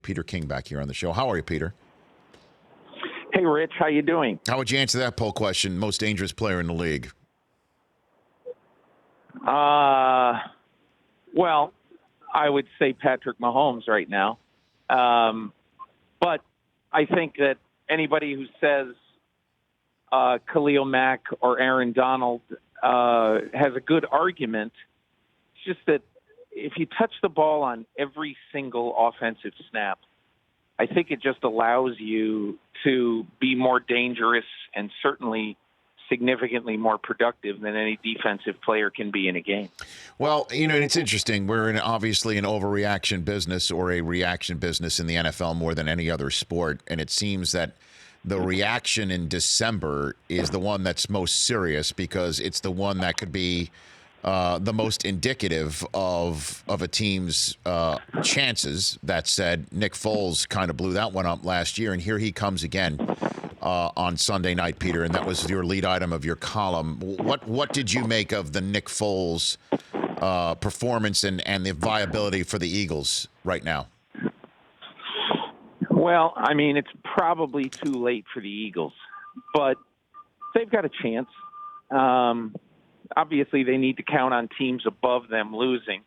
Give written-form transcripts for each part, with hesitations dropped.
Peter King back here on the show. How are you, Peter? Hey, Rich, how you doing? How would you answer that poll question? Most dangerous player in the league? Well, I would say Patrick Mahomes right now. But I think that anybody who says Khalil Mack or Aaron Donald has a good argument. It's just that if you touch the ball on every single offensive snap, I think it just allows you to be more dangerous and certainly significantly more productive than any defensive player can be in a game. Well, it's interesting. We're in obviously an overreaction business or a reaction business in the NFL more than any other sport. And it seems that the reaction in December is the one that's most serious because it's the one that could be the most indicative of a team's chances. That said, Nick Foles kind of blew that one up last year, and here he comes again on Sunday night, Peter, and that was your lead item of your column. What did you make of the Nick Foles performance and the viability for the Eagles right now? Well, I mean, it's probably too late for the Eagles, but they've got a chance. Obviously, they need to count on teams above them losing.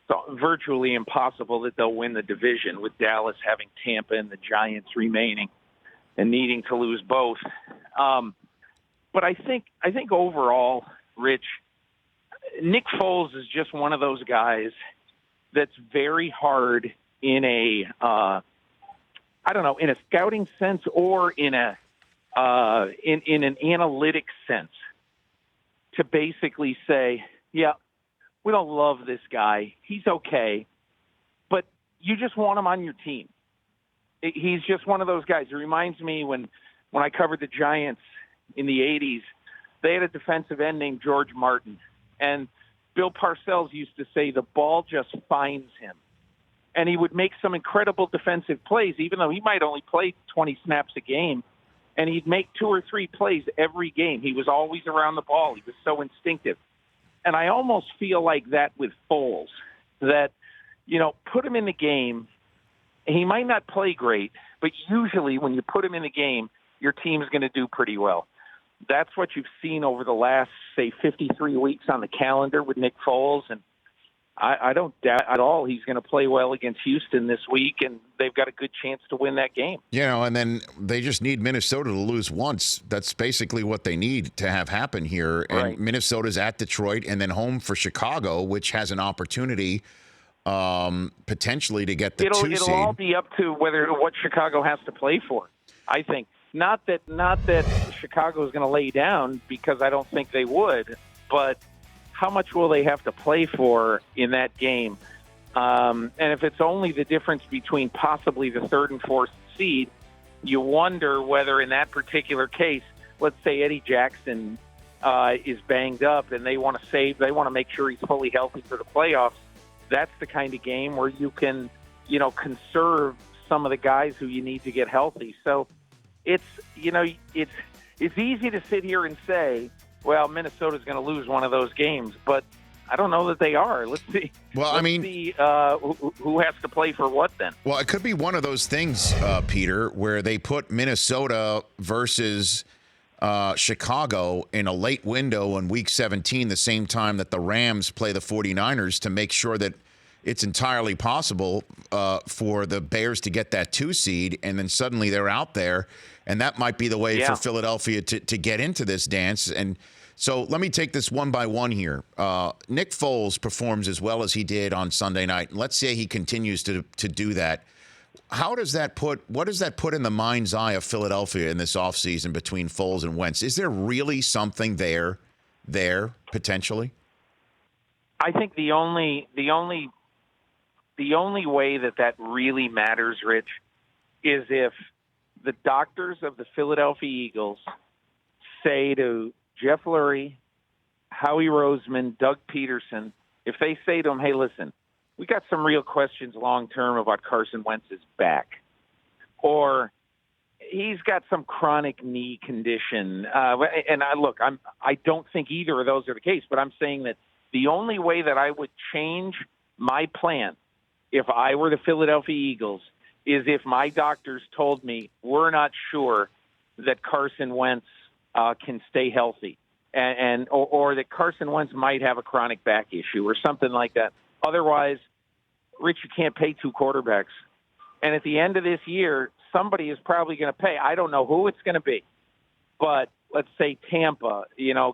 So virtually impossible that they'll win the division with Dallas having Tampa and the Giants remaining and needing to lose both. But I think overall, Rich, Nick Foles is just one of those guys that's very hard in a in a scouting sense or in a in an analytic sense to basically say, yeah, we don't love this guy. He's okay, but you just want him on your team. He's just one of those guys. It reminds me when I covered the Giants in the 80s, they had a defensive end named George Martin. And Bill Parcells used to say the ball just finds him. And he would make some incredible defensive plays, even though he might only play 20 snaps a game. And he'd make 2 or 3 plays every game. He was always around the ball. He was so instinctive. And I almost feel like that with Foles, that, put him in the game. He might not play great, but usually when you put him in the game, your team's going to do pretty well. That's what you've seen over the last, say, 53 weeks on the calendar with Nick Foles. And I don't doubt at all he's going to play well against Houston this week, and they've got a good chance to win that game. And then they just need Minnesota to lose once. That's basically what they need to have happen here. And Right. Minnesota's at Detroit and then home for Chicago, which has an opportunity potentially to get the 2 seed. It'll all be up to what Chicago has to play for, I think. Not that Chicago is going to lay down, because I don't think they would, but how much will they have to play for in that game? And if it's only the difference between possibly the 3rd and 4th seed, you wonder whether in that particular case, let's say Eddie Jackson is banged up and they want to make sure he's fully healthy for the playoffs. That's the kind of game where you can, conserve some of the guys who you need to get healthy. So it's easy to sit here and say, well, Minnesota's going to lose one of those games, but I don't know that they are. Let's see. Well, Let's see who has to play for what then. Well, it could be one of those things, Peter, where they put Minnesota versus Chicago in a late window in Week 17, the same time that the Rams play the 49ers, to make sure that it's entirely possible for the Bears to get that 2 seed, and then suddenly they're out there, and that might be the way for Philadelphia to get into this dance. And so let me take this one by one here. Nick Foles performs as well as he did on Sunday night. Let's say he continues to do that. What does that put in the mind's eye of Philadelphia in this offseason between Foles and Wentz? Is there really something there potentially? I think the only way that really matters, Rich, is if the doctors of the Philadelphia Eagles say to Jeff Lurie, Howie Roseman, Doug Peterson, if they say to him, hey, listen, we got some real questions long-term about Carson Wentz's back, or he's got some chronic knee condition. And I don't think either of those are the case, but I'm saying that the only way that I would change my plan if I were the Philadelphia Eagles is if my doctors told me we're not sure that Carson Wentz can stay healthy, or that Carson Wentz might have a chronic back issue or something like that. Otherwise, Rich, you can't pay two quarterbacks. And at the end of this year, somebody is probably going to pay. I don't know who it's going to be, but let's say Tampa,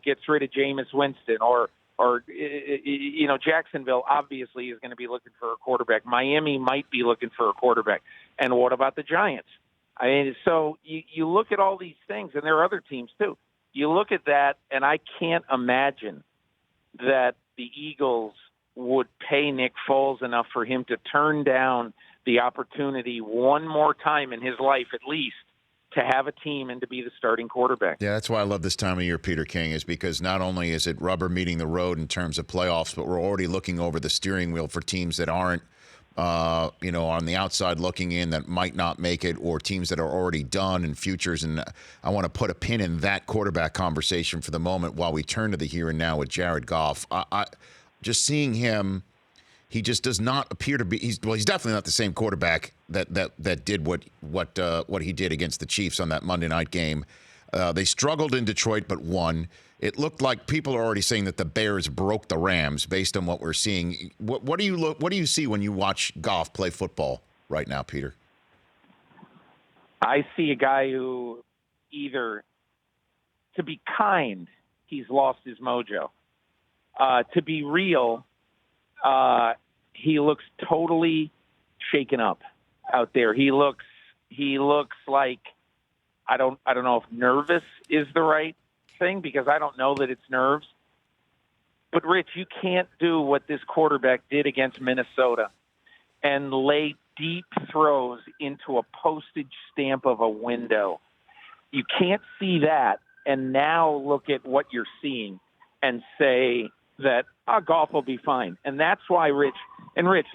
gets rid of Jameis Winston, or Jacksonville obviously is going to be looking for a quarterback. Miami might be looking for a quarterback. And what about the Giants? I mean, so you look at all these things, and there are other teams too. You look at that, and I can't imagine that the Eagles would pay Nick Foles enough for him to turn down the opportunity one more time in his life, at least, to have a team and to be the starting quarterback. Yeah, that's why I love this time of year, Peter King, is because not only is it rubber meeting the road in terms of playoffs, but we're already looking over the steering wheel for teams that aren't, on the outside looking in, that might not make it, or teams that are already done and futures. And I want to put a pin in that quarterback conversation for the moment while we turn to the here and now with Jared Goff. I just seeing him, he just does not appear to be. He's definitely not the same quarterback that did what he did against the Chiefs on that Monday night game. They struggled in Detroit, but won. It looked like people are already saying that the Bears broke the Rams based on what we're seeing. What do you see when you watch Goff play football right now, Peter? I see a guy who either, to be kind, he's lost his mojo. To be real, he looks totally shaken up out there. He looks like, I don't know if nervous is the right thing, because I don't know that it's nerves. But Rich, you can't do what this quarterback did against Minnesota and lay deep throws into a postage stamp of a window. You can't see that and now look at what you're seeing and say that Goff will be fine. And that's why, Rich,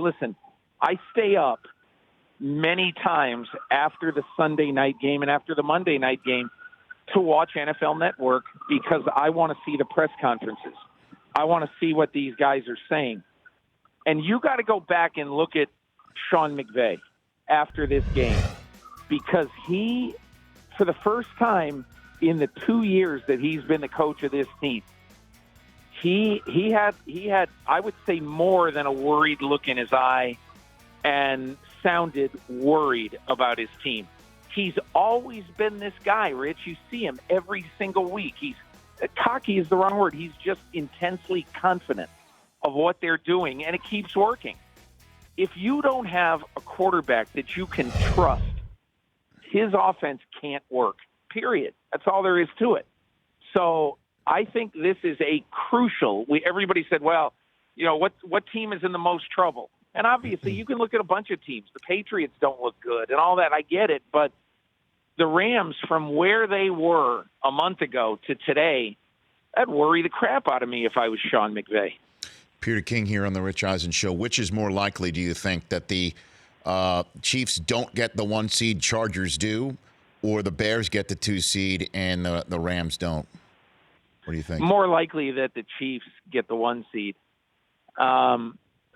listen, I stay up many times after the Sunday night game and after the Monday night game to watch NFL Network, because I want to see the press conferences. I want to see what these guys are saying. And you got to go back and look at Sean McVay after this game, because he, for the first time in the 2 years that he's been the coach of this team, he had I would say more than a worried look in his eye, and sounded worried about his team. He's always been this guy, Rich. You see him every single week. He's cocky is the wrong word. He's just intensely confident of what they're doing, and it keeps working. If you don't have a quarterback that you can trust, his offense can't work, period. That's all there is to it. So I think this is a crucial. Everybody said, well, what team is in the most trouble? And obviously, you can look at a bunch of teams. The Patriots don't look good and all that. I get it. But the Rams, from where they were a month ago to today, that'd worry the crap out of me if I was Sean McVay. Peter King here on the Rich Eisen Show. Which is more likely, do you think, that the Chiefs don't get the 1 seed, Chargers do, or the Bears get the 2 seed and the Rams don't? What do you think? More likely that the Chiefs get the 1 seed.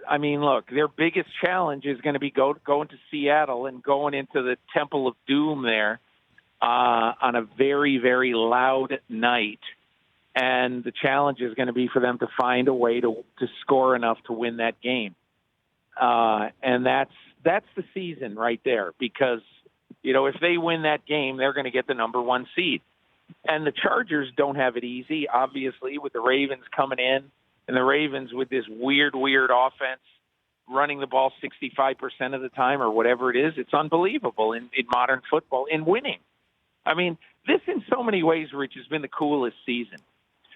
I mean, look, their biggest challenge is going to be going to Seattle and going into the Temple of Doom there on a very, very loud night. And the challenge is going to be for them to find a way to score enough to win that game. And that's the season right there, because, if they win that game, they're going to get the number 1 seed. And the Chargers don't have it easy, obviously, with the Ravens coming in. And the Ravens with this weird offense, running the ball 65% of the time or whatever it is. It's unbelievable in modern football, in winning. I mean, this in so many ways, Rich, has been the coolest season,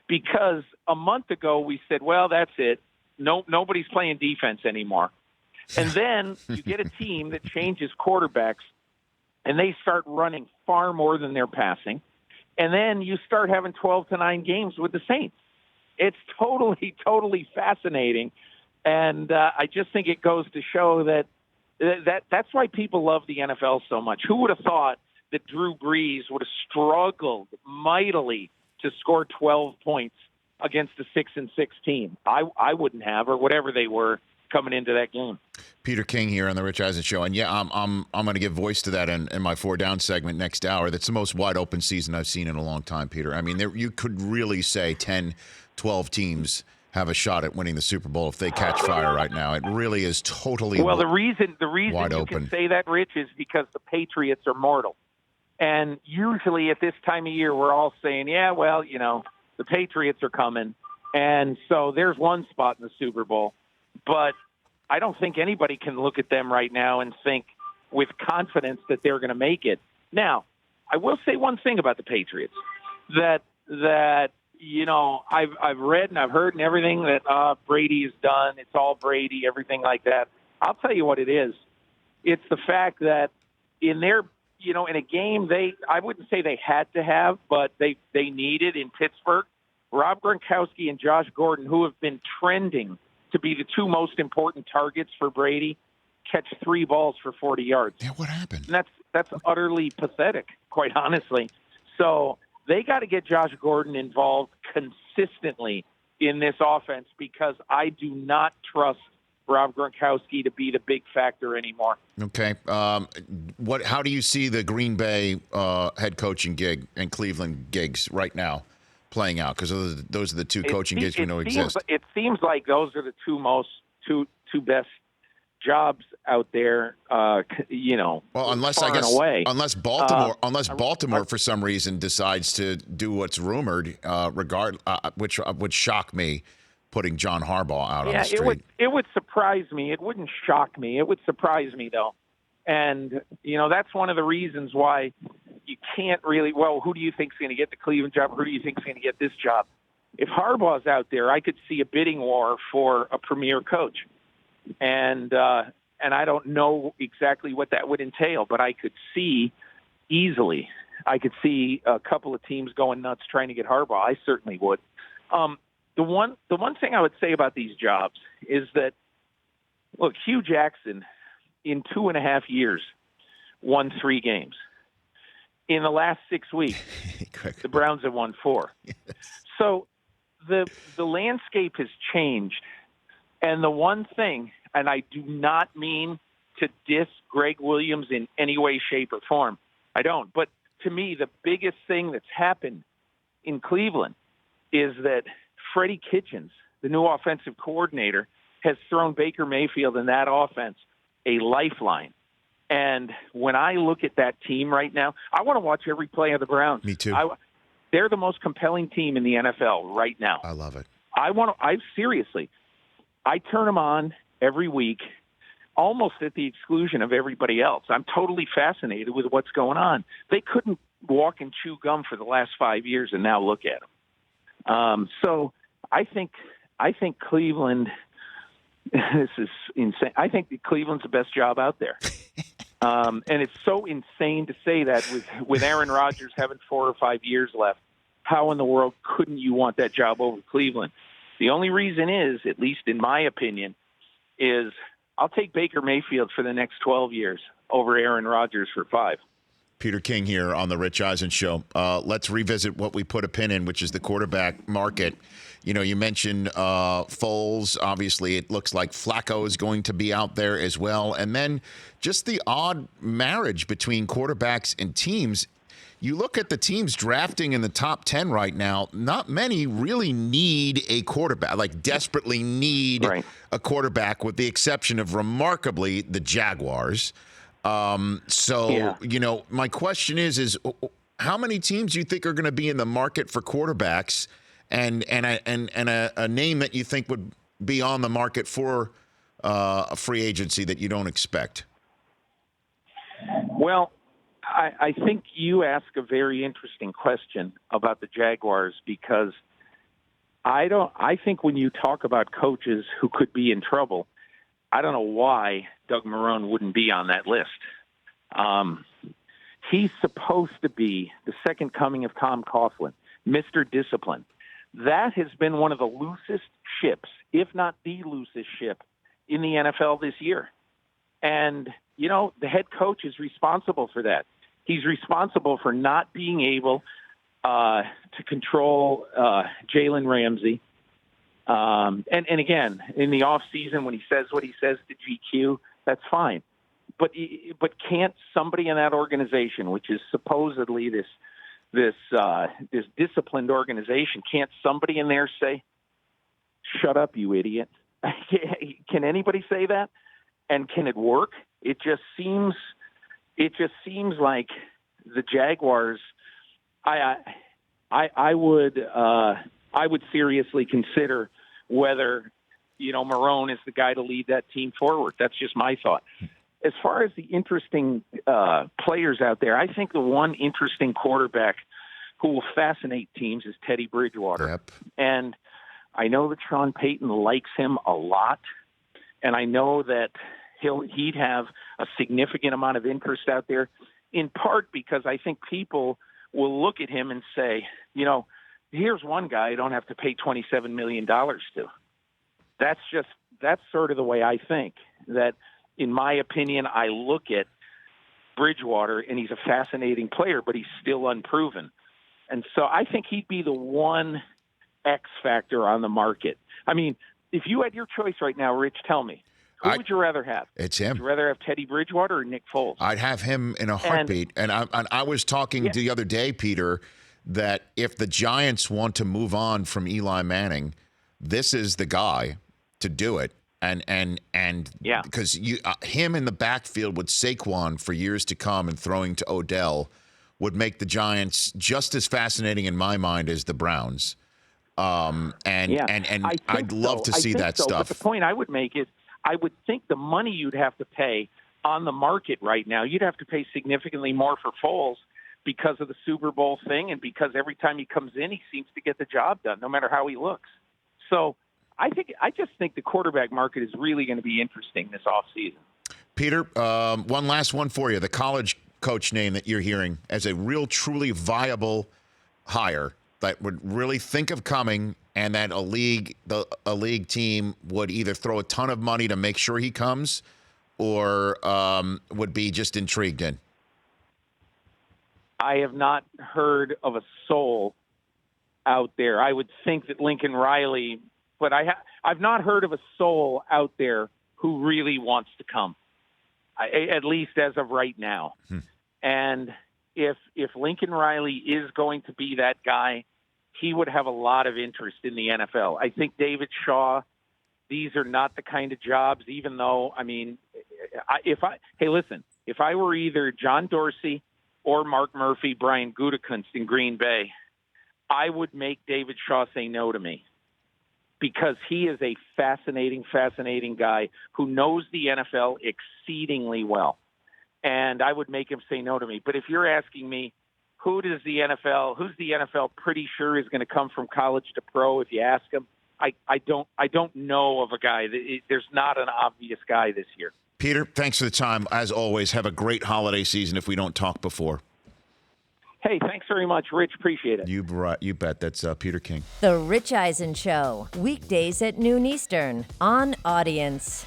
because a month ago we said, well, that's it. Nobody's playing defense anymore. And then you get a team that changes quarterbacks, and they start running far more than they're passing. And then you start having 12-9 games with the Saints. It's totally fascinating, and I just think it goes to show that's why people love the NFL so much. Who would have thought that Drew Brees would have struggled mightily to score 12 points against a 6-6 team? I wouldn't have, or whatever they were coming into that game. Peter King here on the Rich Eisen Show, and yeah, I'm going to give voice to that in my four down segment next hour. That's the most wide open season I've seen in a long time, Peter. I mean, you could really say 10, 12 teams have a shot at winning the Super Bowl if they catch fire right now. It really is totally well. The reason wide you open. can say that, Rich, is because the Patriots are mortal, and usually at this time of year, we're all saying, "Yeah, well, the Patriots are coming," and so there's one spot in the Super Bowl, but I don't think anybody can look at them right now and think with confidence that they're going to make it. Now, I will say one thing about the Patriots that I've read and I've heard and everything that Brady is done. It's all Brady, everything like that. I'll tell you what it is. It's the fact that in their in a game I wouldn't say they had to have, but they needed in Pittsburgh, Rob Gronkowski and Josh Gordon, who have been trending to be the two most important targets for Brady, catch 3 balls for 40 yards. Yeah, what happened? And that's utterly pathetic, quite honestly. So they got to get Josh Gordon involved consistently in this offense because I do not trust Rob Gronkowski to be the big factor anymore. Okay. How do you see the Green Bay head coaching gig and Cleveland gigs right now playing out? Because those are the two coaching gigs we know exist. It seems like those are the two best jobs out there. Well, unless Baltimore for some reason decides to do what's rumored, which would shock me, putting John Harbaugh out on the street. It would surprise me. It wouldn't shock me. It would surprise me though, and that's one of the reasons why you can't really. Well, who do you think's going to get the Cleveland job? Who do you think's going to get this job? If Harbaugh's out there, I could see a bidding war for a premier coach. And I don't know exactly what that would entail, but I could see a couple of teams going nuts trying to get Harbaugh. I certainly would. The one thing I would say about these jobs is that, look, Hugh Jackson in 2.5 years won 3 games. In the last 6 weeks, the Browns have won 4. Yes. So the landscape has changed. And the one thing, and I do not mean to diss Greg Williams in any way, shape, or form. I don't. But to me, the biggest thing that's happened in Cleveland is that Freddie Kitchens, the new offensive coordinator, has thrown Baker Mayfield and that offense a lifeline. And when I look at that team right now, I want to watch every play of the Browns. Me too. They're the most compelling team in the NFL right now. I love it. Seriously, I turn them on every week, almost at the exclusion of everybody else. I'm totally fascinated with what's going on. They couldn't walk and chew gum for the last 5 years, and now look at them. So I think Cleveland. This is insane. I think Cleveland's the best job out there. And it's so insane to say that with Aaron Rodgers having 4 or 5 years left. How in the world couldn't you want that job over Cleveland? The only reason is, at least in my opinion, is I'll take Baker Mayfield for the next 12 years over Aaron Rodgers for 5. Peter King here on the Rich Eisen Show. Let's revisit what we put a pin in, which is the quarterback market. You mentioned Foles. Obviously, it looks like Flacco is going to be out there as well. And then just the odd marriage between quarterbacks and teams. You look at the teams drafting in the top 10 right now, not many really desperately need a quarterback, with the exception of, remarkably, the Jaguars. My question is how many teams do you think are going to be in the market for quarterbacks, and a name that you think would be on the market for a free agency that you don't expect? Well, I think you ask a very interesting question about the Jaguars, because I think when you talk about coaches who could be in trouble, I don't know why Doug Marrone wouldn't be on that list. He's supposed to be the second coming of Tom Coughlin, Mr. Discipline. That has been one of the loosest ships, if not the loosest ship, in the NFL this year. And, the head coach is responsible for that. He's responsible for not being able to control Jalen Ramsey. And again, in the off season, when he says what he says to GQ, that's fine. But can't somebody in that organization, which is supposedly this disciplined organization, can't somebody in there say, "Shut up, you idiot"? Can anybody say that? And can it work? It just seems like the Jaguars. I would seriously consider whether Marrone is the guy to lead that team forward. That's just my thought. As far as the interesting players out there, I think the one interesting quarterback who will fascinate teams is Teddy Bridgewater. Yep. And I know that Sean Payton likes him a lot, and I know that he'd have a significant amount of interest out there, in part because I think people will look at him and say, here's one guy you don't have to pay $27 million to. That's sort of the way I think. That, in my opinion, I look at Bridgewater, and he's a fascinating player, but he's still unproven. And so I think he'd be the one X factor on the market. I mean, if you had your choice right now, Rich, tell me, who would you rather have? It's him. Would you rather have Teddy Bridgewater or Nick Foles? I'd have him in a heartbeat. And I was talking the other day, Peter, that if the Giants want to move on from Eli Manning, this is the guy to do it. And because him in the backfield with Saquon for years to come and throwing to Odell would make the Giants just as fascinating in my mind as the Browns. I'd love to see that stuff. But the point I would make is, I would think the money you'd have to pay on the market right now, you'd have to pay significantly more for Foles because of the Super Bowl thing, and because every time he comes in, he seems to get the job done, no matter how he looks. So I just think the quarterback market is really going to be interesting this offseason. Peter, one last one for you. The college coach name that you're hearing as a real, truly viable hire that would really think of coming, and that a league team would either throw a ton of money to make sure he comes, or would be just intrigued in? I have not heard of a soul out there. I would think that Lincoln Riley, but I've not heard of a soul out there who really wants to come, at least as of right now. And if Lincoln Riley is going to be that guy, he would have a lot of interest in the NFL. I think David Shaw, these are not the kind of jobs, even though, I mean, if I were either John Dorsey or Mark Murphy, Brian Gutekunst in Green Bay, I would make David Shaw say no to me, because he is a fascinating guy who knows the NFL exceedingly well. And I would make him say no to me. But if you're asking me, who's the NFL pretty sure is going to come from college to pro, if you ask him, I don't know of a guy. There's not an obvious guy this year. Peter, thanks for the time. As always, have a great holiday season if we don't talk before. Hey, thanks very much, Rich. Appreciate it. You bet. That's Peter King. The Rich Eisen Show, weekdays at noon Eastern on Audience.